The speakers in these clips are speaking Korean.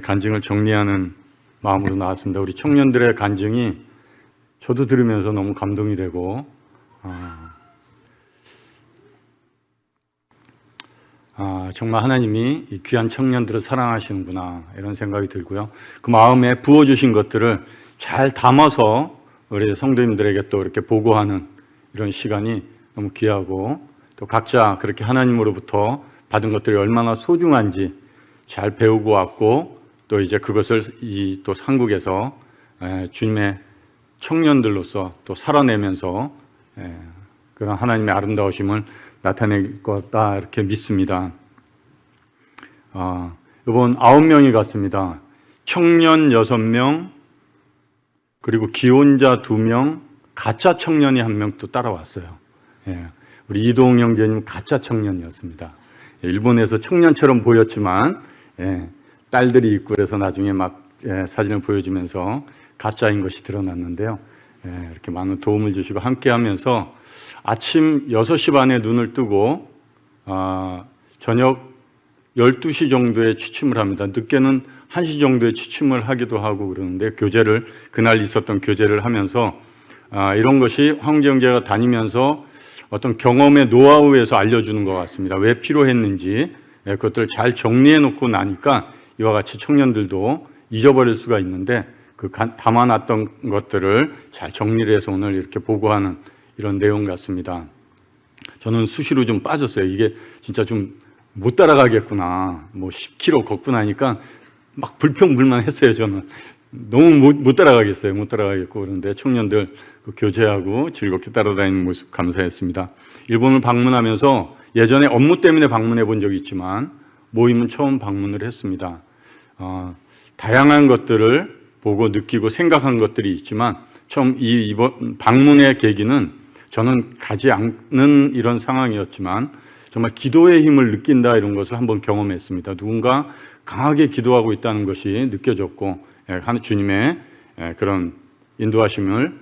간증을 정리하는 마음으로 나왔습니다. 우리 청년들의 간증이 저도 들으면서 너무 감동이 되고 정말 하나님이 이 귀한 청년들을 사랑하시는구나 이런 생각이 들고요. 그 마음에 부어주신 것들을 잘 담아서 우리 성도님들에게 또 이렇게 보고하는 이런 시간이 너무 귀하고, 또 각자 그렇게 하나님으로부터 받은 것들이 얼마나 소중한지 잘 배우고 왔고, 또 이제 그것을 또 한국에서 주님의 청년들로서 또 살아내면서 그런 하나님의 아름다우심을 나타낼 거다 이렇게 믿습니다. 이번 9명이 갔습니다. 청년 6명, 그리고 기혼자 2명, 가짜 청년이 1명 또 따라왔어요. 우리 이동웅 형제님 가짜 청년이었습니다. 일본에서 청년처럼 보였지만 딸들이 있고 그래서 나중에 막 사진을 보여주면서 가짜인 것이 드러났는데요. 이렇게 많은 도움을 주시고 함께하면서 아침 6시 반에 눈을 뜨고 저녁 12시 정도에 취침을 합니다. 늦게는 1시 정도에 취침을 하기도 하고 그러는데, 그날 있었던 교제를 하면서 이런 것이 황제 형제가 다니면서 어떤 경험의 노하우에서 알려주는 것 같습니다. 왜 필요했는지 그것들을 잘 정리해 놓고 나니까 이와 같이 청년들도 잊어버릴 수가 있는데, 그 담아놨던 것들을 잘 정리를 해서 오늘 이렇게 보고하는 이런 내용 같습니다. 저는 수시로 좀 빠졌어요. 이게 진짜 좀 못 따라가겠구나. 10km 걷고 나니까 막 불평불만했어요. 저는 너무 못 따라가겠어요. 못 따라가겠고. 그런데 청년들 교제하고 즐겁게 따라다니는 모습 감사했습니다. 일본을 방문하면서 예전에 업무 때문에 방문해 본 적이 있지만 모임은 처음 방문을 했습니다. 다양한 것들을 보고 느끼고 생각한 것들이 있지만 처음 이번 방문의 계기는 저는 가지 않는 이런 상황이었지만 정말 기도의 힘을 느낀다 이런 것을 한번 경험했습니다. 누군가 강하게 기도하고 있다는 것이 느껴졌고, 주님의 그런 인도하심을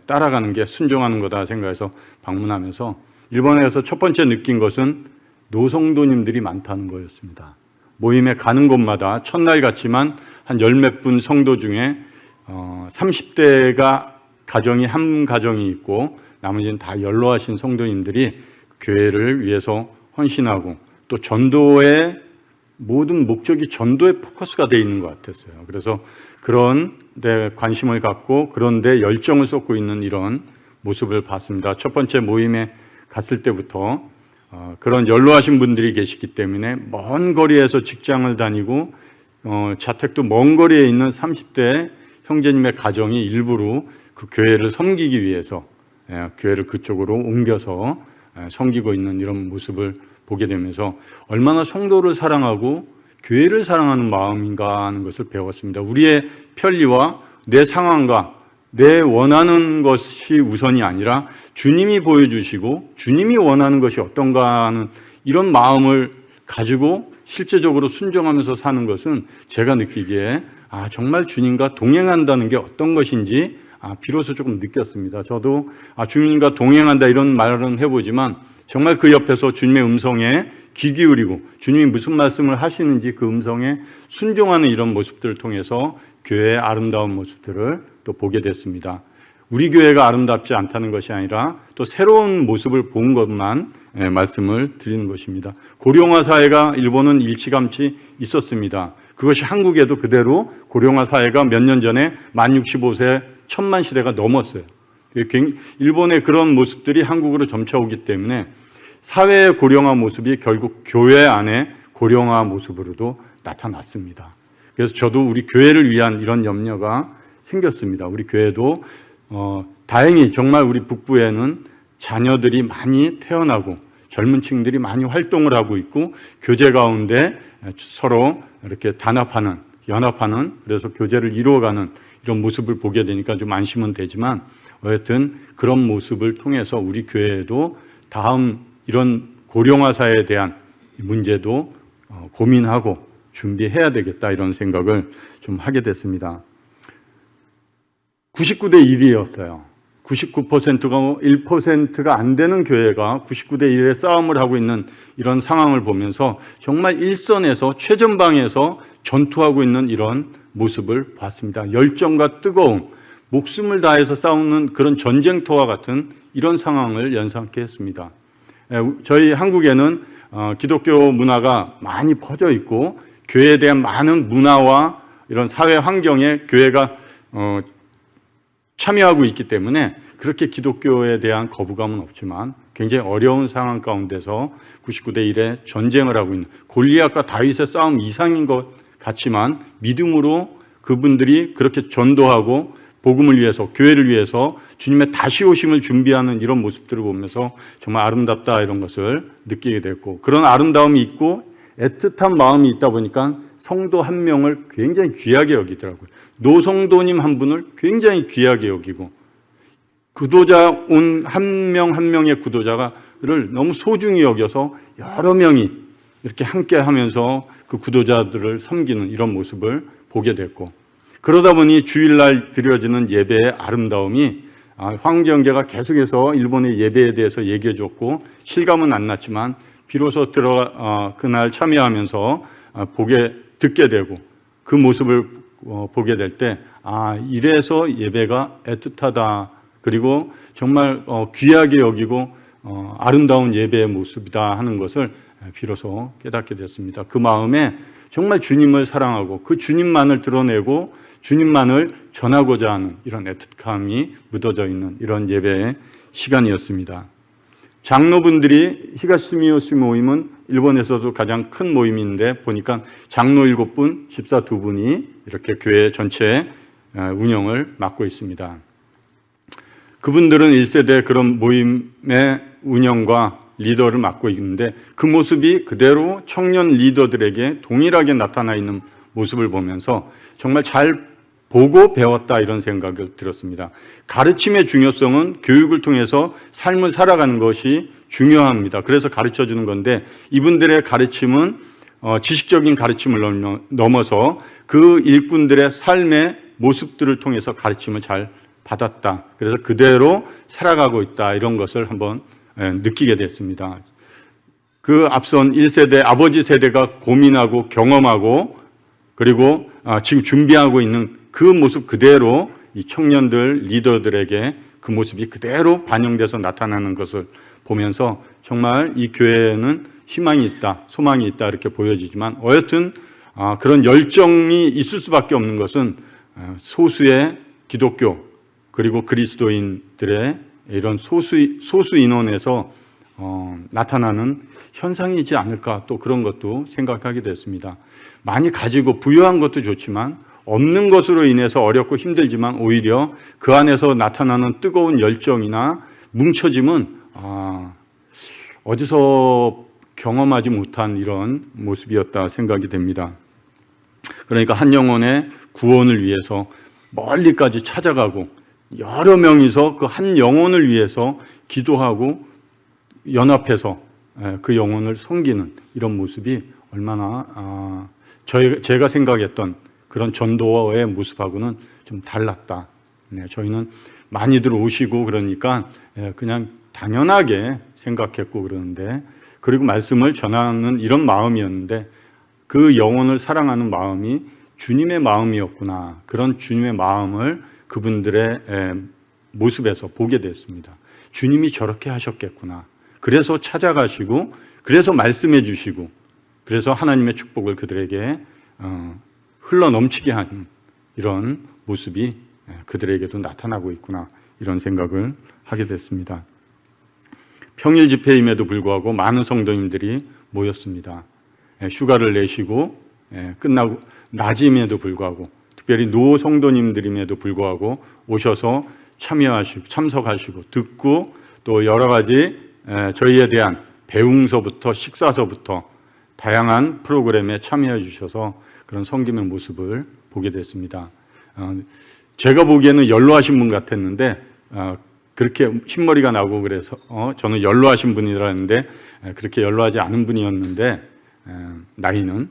따라가는 게 순종하는 거다 생각해서 방문하면서 일본에서 첫 번째 느낀 것은 노성도님들이 많다는 거였습니다. 모임에 가는 곳마다 첫날 같지만 한 10몇 분 성도 중에 30대가 가정이 한 가정이 있고 나머지는 다 연로하신 성도님들이 교회를 위해서 헌신하고, 또 전도의 모든 목적이 전도에 포커스가 되어 있는 것 같았어요. 그래서 그런 데 관심을 갖고 그런 데 열정을 쏟고 있는 이런 모습을 봤습니다. 첫 번째 모임에 갔을 때부터 그런 연로하신 분들이 계시기 때문에 먼 거리에서 직장을 다니고 자택도 먼 거리에 있는 30대 형제님의 가정이 일부러 그 교회를 섬기기 위해서 교회를 그쪽으로 옮겨서 섬기고 있는 이런 모습을 보게 되면서 얼마나 성도를 사랑하고 교회를 사랑하는 마음인가 하는 것을 배웠습니다. 우리의 편리와 내 상황과 내 원하는 것이 우선이 아니라 주님이 보여주시고 주님이 원하는 것이 어떤가 하는 이런 마음을 가지고 실제적으로 순종하면서 사는 것은 제가 느끼기에 정말 주님과 동행한다는 게 어떤 것인지 비로소 조금 느꼈습니다. 저도 주님과 동행한다 이런 말은 해보지만 정말 그 옆에서 주님의 음성에 귀 기울이고 주님이 무슨 말씀을 하시는지 그 음성에 순종하는 이런 모습들을 통해서 교회의 아름다운 모습들을 또 보게 됐습니다. 우리 교회가 아름답지 않다는 것이 아니라 또 새로운 모습을 본 것만 말씀을 드리는 것입니다. 고령화 사회가 일본은 일찌감치 있었습니다. 그것이 한국에도 그대로 고령화 사회가 몇 년 전에 만 65세 1000만 시대가 넘었어요. 일본의 그런 모습들이 한국으로 점쳐오기 때문에 사회의 고령화 모습이 결국 교회 안에 고령화 모습으로도 나타났습니다. 그래서 저도 우리 교회를 위한 이런 염려가 생겼습니다. 우리 교회도 다행히 정말 우리 북부에는 자녀들이 많이 태어나고 젊은 층들이 많이 활동을 하고 있고 교제 가운데 서로 이렇게 단합하는, 연합하는, 그래서 교제를 이루어가는 이런 모습을 보게 되니까 좀 안심은 되지만 어쨌든 그런 모습을 통해서 우리 교회에도 다음 이런 고령화 사회에 대한 문제도 고민하고 준비해야 되겠다 이런 생각을 좀 하게 됐습니다. 99대 1이었어요. 99%가 1%가 안 되는 교회가 99대 1의 싸움을 하고 있는 이런 상황을 보면서 정말 일선에서 최전방에서 전투하고 있는 이런 모습을 봤습니다. 열정과 뜨거움, 목숨을 다해서 싸우는 그런 전쟁터와 같은 이런 상황을 연상케 했습니다. 저희 한국에는 기독교 문화가 많이 퍼져 있고 교회에 대한 많은 문화와 이런 사회 환경에 교회가 참여하고 있기 때문에 그렇게 기독교에 대한 거부감은 없지만 굉장히 어려운 상황 가운데서 99대 1의 전쟁을 하고 있는 골리앗과 다윗의 싸움 이상인 것 같지만 믿음으로 그분들이 그렇게 전도하고 복음을 위해서, 교회를 위해서 주님의 다시 오심을 준비하는 이런 모습들을 보면서 정말 아름답다 이런 것을 느끼게 됐고, 그런 아름다움이 있고 애틋한 마음이 있다 보니까 성도 한 명을 굉장히 귀하게 여기더라고요. 노성도님 한 분을 굉장히 귀하게 여기고, 구도자 온 한 명 한 명의 구도자를 너무 소중히 여겨서 여러 명이 이렇게 함께 하면서 그 구도자들을 섬기는 이런 모습을 보게 됐고, 그러다 보니 주일날 드려지는 예배의 아름다움이 황정재가 계속해서 일본의 예배에 대해서 얘기해 줬고 실감은 안 났지만 비로소 그날 참여하면서 듣게 되고 그 모습을 보게 될 때 이래서 예배가 애틋하다, 그리고 정말 귀하게 여기고 아름다운 예배의 모습이다 하는 것을 비로소 깨닫게 됐습니다. 그 마음에 정말 주님을 사랑하고 그 주님만을 드러내고 주님만을 전하고자 하는 이런 애틋함이 묻어져 있는 이런 예배의 시간이었습니다. 장로분들이 히가시미요시 모임은 일본에서도 가장 큰 모임인데 보니까 장로 7분, 집사 2분이 이렇게 교회 전체 운영을 맡고 있습니다. 그분들은 1세대 그런 모임의 운영과 리더를 맡고 있는데 그 모습이 그대로 청년 리더들에게 동일하게 나타나 있는 모습을 보면서 정말 잘 보고 배웠다 이런 생각을 들었습니다. 가르침의 중요성은 교육을 통해서 삶을 살아가는 것이 중요합니다. 그래서 가르쳐 주는 건데 이분들의 가르침은 지식적인 가르침을 넘어서 그 일꾼들의 삶의 모습들을 통해서 가르침을 잘 받았다. 그래서 그대로 살아가고 있다 이런 것을 한번 느끼게 됐습니다. 그 앞선 1세대 아버지 세대가 고민하고 경험하고 그리고 지금 준비하고 있는 그 모습 그대로 이 청년들 리더들에게 그 모습이 그대로 반영돼서 나타나는 것을 보면서 정말 이 교회에는 희망이 있다, 소망이 있다 이렇게 보여지지만 어여튼 그런 열정이 있을 수밖에 없는 것은 소수의 기독교 그리고 그리스도인들의 이런 소수 인원에서 나타나는 현상이지 않을까, 또 그런 것도 생각하게 됐습니다. 많이 가지고 부유한 것도 좋지만 없는 것으로 인해서 어렵고 힘들지만 오히려 그 안에서 나타나는 뜨거운 열정이나 뭉쳐짐은 어디서 경험하지 못한 이런 모습이었다 생각이 됩니다. 그러니까 한 영혼의 구원을 위해서 멀리까지 찾아가고 여러 명이서 그 한 영혼을 위해서 기도하고 연합해서 그 영혼을 섬기는 이런 모습이 얼마나 제가 생각했던 그런 전도의 모습하고는 좀 달랐다. 저희는 많이들 오시고 그러니까 그냥 당연하게 생각했고 그러는데, 그리고 말씀을 전하는 이런 마음이었는데 그 영혼을 사랑하는 마음이 주님의 마음이었구나. 그런 주님의 마음을 그분들의 모습에서 보게 됐습니다. 주님이 저렇게 하셨겠구나. 그래서 찾아가시고 그래서 말씀해 주시고 그래서 하나님의 축복을 그들에게 흘러 넘치게 하는 이런 모습이 그들에게도 나타나고 있구나, 이런 생각을 하게 됐습니다. 평일 집회임에도 불구하고 많은 성도님들이 모였습니다. 휴가를 내시고 끝나고 낮임에도 불구하고, 특별히 노 성도님들임에도 불구하고 오셔서 참석하시고 듣고 또 여러 가지 저희에 대한 배웅서부터 식사서부터 다양한 프로그램에 참여해 주셔서 그런 섬김의 모습을 보게 됐습니다. 제가 보기에는 연로하신 분 같았는데 그렇게 흰머리가 나고 그래서 저는 연로하신 분이라 했는데 그렇게 연로하지 않은 분이었는데, 나이는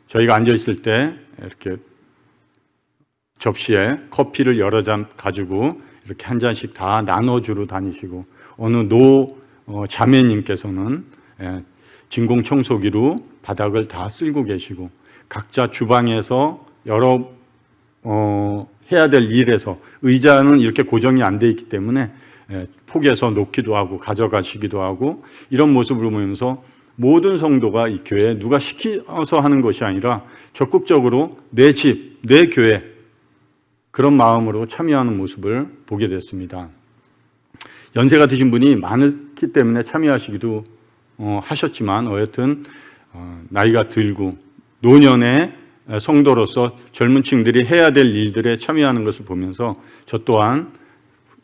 저희가 앉아 있을 때 이렇게 접시에 커피를 여러 잔 가지고 이렇게 한 잔씩 다 나눠주러 다니시고, 어느 자매님께서는 진공청소기로 바닥을 다 쓸고 계시고, 각자 주방에서 여러 해야 될 일에서 의자는 이렇게 고정이 안 돼 있기 때문에 폭에서 놓기도 하고 가져가시기도 하고, 이런 모습을 보면서 모든 성도가 이 교회에 누가 시켜서 하는 것이 아니라 적극적으로 내 집, 내 교회, 그런 마음으로 참여하는 모습을 보게 됐습니다. 연세가 드신 분이 많기 때문에 참여하시기도 하셨지만, 어쨌든 나이가 들고 노년의 성도로서 젊은 층들이 해야 될 일들에 참여하는 것을 보면서 저 또한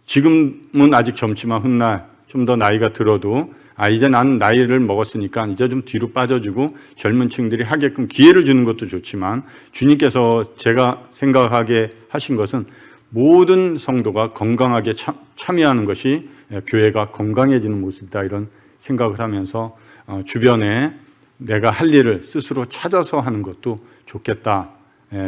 지금은 아직 젊지만 훗날 좀 더 나이가 들어도 이제 나는 나이를 먹었으니까 이제 좀 뒤로 빠져주고 젊은 층들이 하게끔 기회를 주는 것도 좋지만, 주님께서 제가 생각하게 하신 것은 모든 성도가 건강하게 참여하는 것이 교회가 건강해지는 모습이다, 이런 생각을 하면서 주변에 내가 할 일을 스스로 찾아서 하는 것도 좋겠다,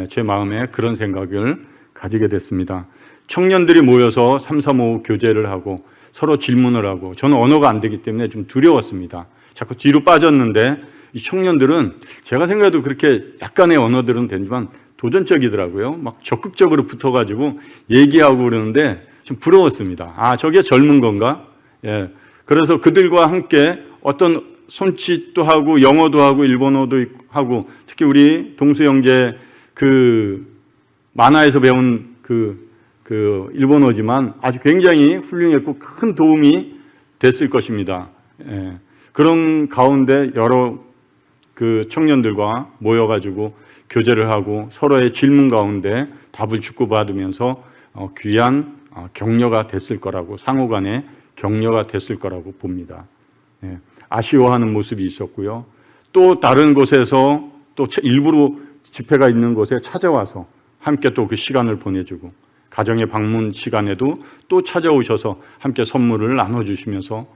제 마음에 그런 생각을 가지게 됐습니다. 청년들이 모여서 335 교제를 하고 서로 질문을 하고, 저는 언어가 안 되기 때문에 좀 두려웠습니다. 자꾸 뒤로 빠졌는데 이 청년들은 제가 생각해도 그렇게 약간의 언어들은 되지만 도전적이더라고요. 막 적극적으로 붙어가지고 얘기하고 그러는데 좀 부러웠습니다. 저게 젊은 건가? 그래서 그들과 함께 어떤 손짓도 하고 영어도 하고 일본어도 하고, 특히 우리 동수 형제 그 만화에서 배운 그 일본어지만 아주 굉장히 훌륭했고 큰 도움이 됐을 것입니다. 그런 가운데 여러 그 청년들과 모여가지고 교제를 하고 서로의 질문 가운데 답을 주고받으면서 귀한 격려가 됐을 거라고, 상호간의 격려가 됐을 거라고 봅니다. 아쉬워하는 모습이 있었고요. 또 다른 곳에서 또 일부러 집회가 있는 곳에 찾아와서 함께 또 그 시간을 보내주고, 가정의 방문 시간에도 또 찾아오셔서 함께 선물을 나눠주시면서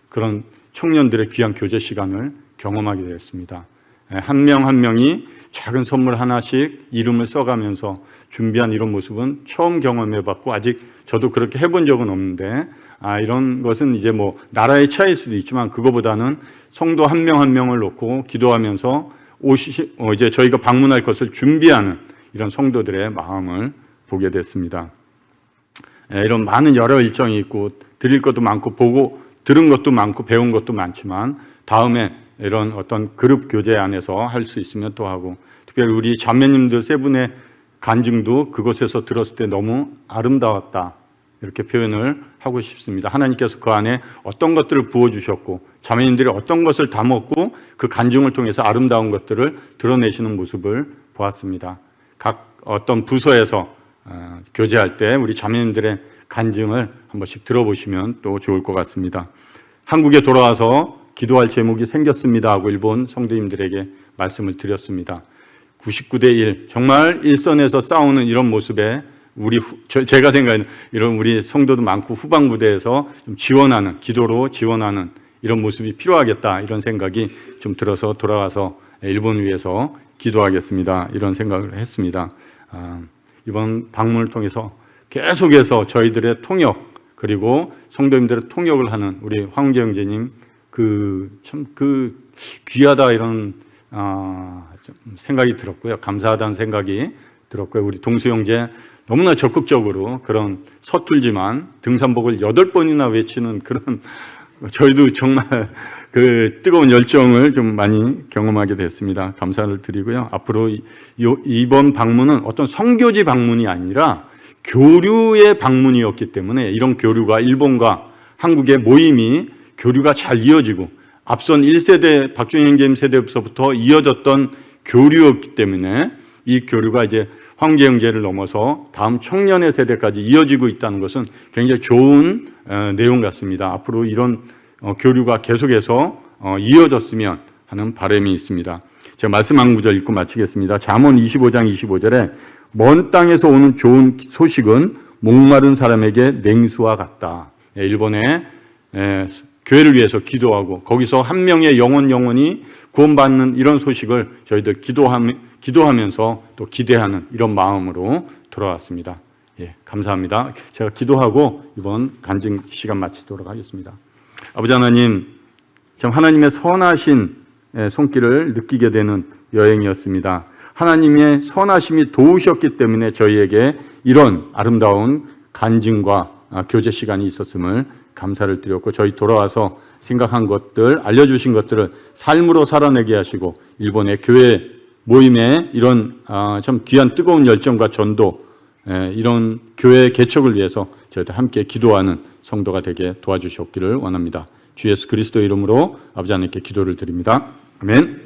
그런 청년들의 귀한 교제 시간을 경험하게 되었습니다. 한 명 한 명이 작은 선물 하나씩 이름을 써가면서 준비한 이런 모습은 처음 경험해봤고, 아직 저도 그렇게 해본 적은 없는데, 이런 것은 이제 뭐 나라의 차이일 수도 있지만, 그거보다는 성도 한 명 한 명을 놓고 기도하면서 이제 저희가 방문할 것을 준비하는 이런 성도들의 마음을 보게 됐습니다. 이런 많은 여러 일정이 있고 드릴 것도 많고 보고 들은 것도 많고 배운 것도 많지만, 다음에 이런 어떤 그룹 교제 안에서 할 수 있으면 또 하고, 특별히 우리 자매님들 세 분의 간증도 그곳에서 들었을 때 너무 아름다웠다, 이렇게 표현을 하고 싶습니다. 하나님께서 그 안에 어떤 것들을 부어주셨고, 자매님들이 어떤 것을 담았고, 그 간증을 통해서 아름다운 것들을 드러내시는 모습을 보았습니다. 각 어떤 부서에서 교제할 때 우리 자매님들의 간증을 한 번씩 들어보시면 또 좋을 것 같습니다. 한국에 돌아와서 기도할 제목이 생겼습니다 하고 일본 성도님들에게 말씀을 드렸습니다. 99대 1, 정말 일선에서 싸우는 이런 모습에 제가 생각하는 이런 우리 성도도 많고 후방부대에서 좀 지원하는, 기도로 지원하는 이런 모습이 필요하겠다, 이런 생각이 좀 들어서 돌아와서 일본 위해서 기도하겠습니다, 이런 생각을 했습니다. 이번 방문을 통해서 계속해서 저희들의 통역, 그리고 성도님들의 통역을 하는 우리 황재 형제님, 참 귀하다, 이런 생각이 들었고요. 감사하다는 생각이 들었고요. 우리 동수 형제 너무나 적극적으로 그런 서툴지만 등산복을 8번이나 외치는 그런, 저희도 정말 그 뜨거운 열정을 좀 많이 경험하게 됐습니다. 감사를 드리고요. 앞으로 이번 방문은 어떤 선교지 방문이 아니라 교류의 방문이었기 때문에, 이런 교류가 일본과 한국의 모임이 교류가 잘 이어지고, 앞선 1세대 박준희 형제님 세대부터 이어졌던 교류였기 때문에 이 교류가 이제 황제 형제를 넘어서 다음 청년의 세대까지 이어지고 있다는 것은 굉장히 좋은 내용 같습니다. 앞으로 이런 교류가 계속해서 이어졌으면 하는 바람이 있습니다. 제가 말씀 한 구절 읽고 마치겠습니다. 잠언 25장 25절에 먼 땅에서 오는 좋은 소식은 목마른 사람에게 냉수와 같다. 일본의 교회를 위해서 기도하고 거기서 한 명의 영혼이 구원받는 이런 소식을 저희들 기도하면서 또 기대하는 이런 마음으로 돌아왔습니다. 예, 감사합니다. 제가 기도하고 이번 간증 시간 마치도록 하겠습니다. 아버지 하나님, 참 하나님의 선하신 손길을 느끼게 되는 여행이었습니다. 하나님의 선하심이 도우셨기 때문에 저희에게 이런 아름다운 간증과 교제 시간이 있었음을 감사를 드렸고, 저희 돌아와서 생각한 것들, 알려주신 것들을 삶으로 살아내게 하시고, 일본의 교회 모임에 이런 참 귀한 뜨거운 열정과 전도, 이런 교회 개척을 위해서 저희들 함께 기도하는 성도가 되게 도와주셨기를 원합니다. 주 예수 그리스도 이름으로 아버지 하나님께 기도를 드립니다. 아멘.